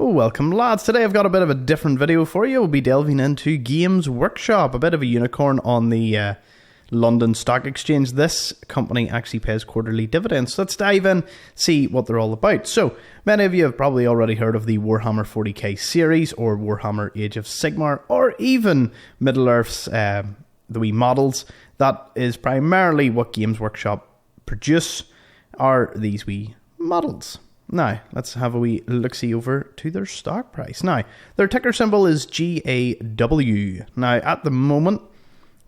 Welcome lads, today I've got a bit of a different video for you. We'll be delving into Gamesworkshop, a bit of a unicorn on the London Stock Exchange. This company actually pays quarterly dividends, so let's dive in, see what they're all about. So, many of you have probably already heard of the Warhammer 40k series, or Warhammer Age of Sigmar, or even Middle-earth's the wee models. That is primarily what Gamesworkshop produce, are these wee models. Now, let's have a wee look-see over to their stock price. Now, their ticker symbol is GAW. Now, at the moment,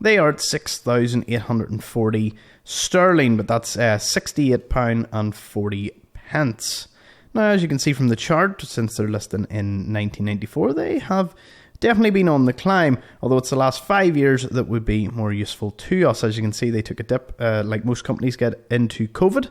they are at 6,840 sterling, but that's £68.40. Now, as you can see from the chart, since they're listed in 1994, they have definitely been on the climb, although it's the last 5 years that would be more useful to us. As you can see, they took a dip, like most companies get into COVID,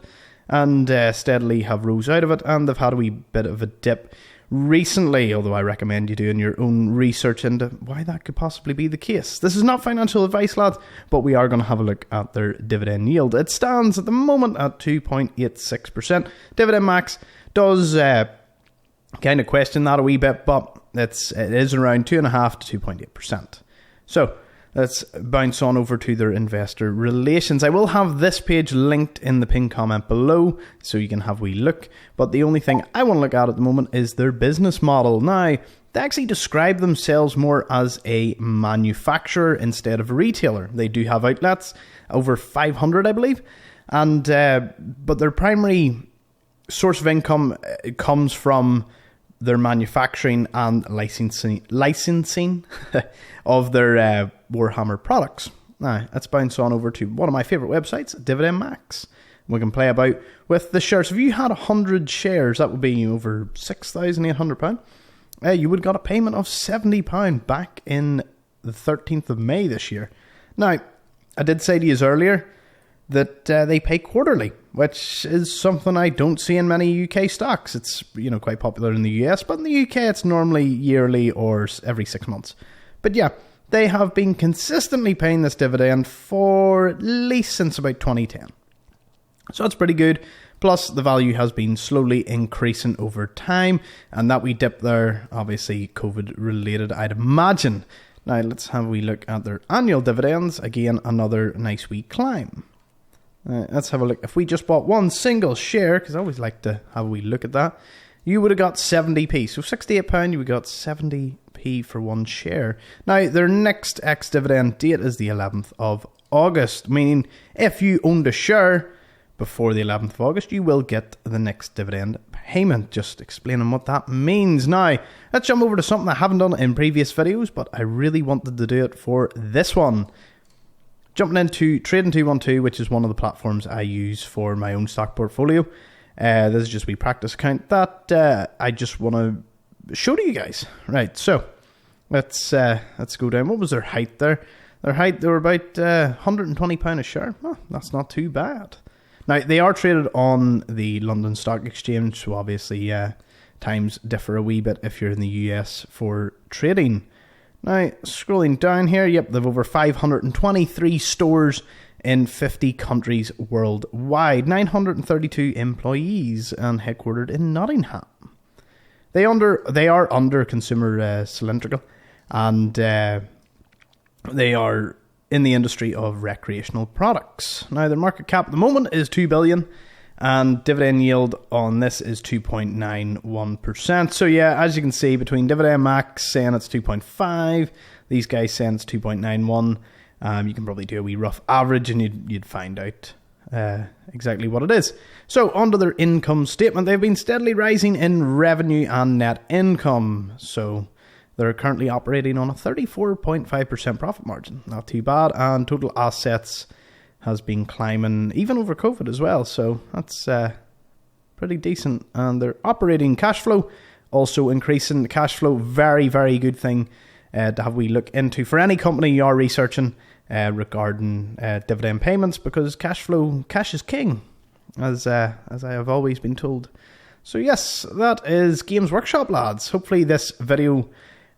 and steadily have rose out of it, and they've had a wee bit of a dip recently, although I recommend you doing your own research into why that could possibly be the case. This is not financial advice, lads, but we are going to have a look at their dividend yield. It stands at the moment at 2.86%. Dividend Max does kind of question that a wee bit, but it is around 2.5 to 2.8%. So let's bounce on over to their investor relations. I will have this page linked in the pinned comment below, so you can have a wee look. But the only thing I want to look at the moment is their business model. Now, they actually describe themselves more as a manufacturer instead of a retailer. They do have outlets, over 500 I believe, and but their primary source of income comes from their manufacturing and licensing of their Warhammer products. Now, let's bounce on over to one of my favourite websites, Dividend Max. We can play about with the shares. If you had 100 shares, that would be over £6,800. You would have got a payment of £70 back in the 13th of May this year. Now, I did say to you earlier that they pay quarterly, which is something I don't see in many UK stocks. It's quite popular in the US, but in the UK it's normally yearly or every 6 months. But yeah, they have been consistently paying this dividend for at least since about 2010. So that's pretty good. Plus, the value has been slowly increasing over time, and that we dip there, obviously COVID related, I'd imagine. Now let's have a wee look at their annual dividends. Again, another nice wee climb. Let's have a look. If we just bought one single share, because I always like to have a wee look at that, you would have got 70p. So £68, you would have got 70p for one share. Now, their next ex-dividend date is the 11th of August, meaning if you owned a share before the 11th of August, you will get the next dividend payment. Just explaining what that means. Now, let's jump over to something I haven't done in previous videos, but I really wanted to do it for this one. Jumping into Trading212, which is one of the platforms I use for my own stock portfolio. This is just a wee practice account that I just want to show to you guys. Right, so let's go down. What was their height there? Their height, they were about £120 a share. Oh, that's not too bad. Now, they are traded on the London Stock Exchange, so obviously times differ a wee bit if you're in the US for trading. Now, scrolling down here, yep, they've over 523 stores in 50 countries worldwide, 932 employees, and headquartered in Nottingham. They are under consumer cylindrical, and they are in the industry of recreational products. Now, their market cap at the moment is $2 billion, and dividend yield on this is 2.91%. So yeah, as you can see, between Dividend Max saying it's 2.5, these guys saying it's 2.91, you can probably do a wee rough average and you'd find out exactly what it is. So onto their income statement. They've been steadily rising in revenue and net income. So they're currently operating on a 34.5% profit margin. Not too bad. And total assets has been climbing even over COVID as well, so that's pretty decent. And their operating cash flow also increasing. The cash flow, very, very good thing to have we look into for any company you are researching regarding dividend payments, because cash is king, as I have always been told. So yes, that is Gamesworkshop, lads. Hopefully this video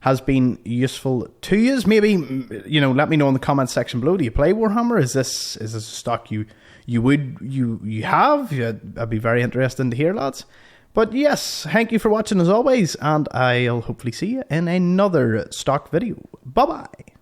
has been useful to you. Maybe, let me know in the comments section below. Do you play Warhammer? Is this a stock you have? I'd be very interested to hear, lads. But yes, thank you for watching as always, and I'll hopefully see you in another stock video. Bye bye.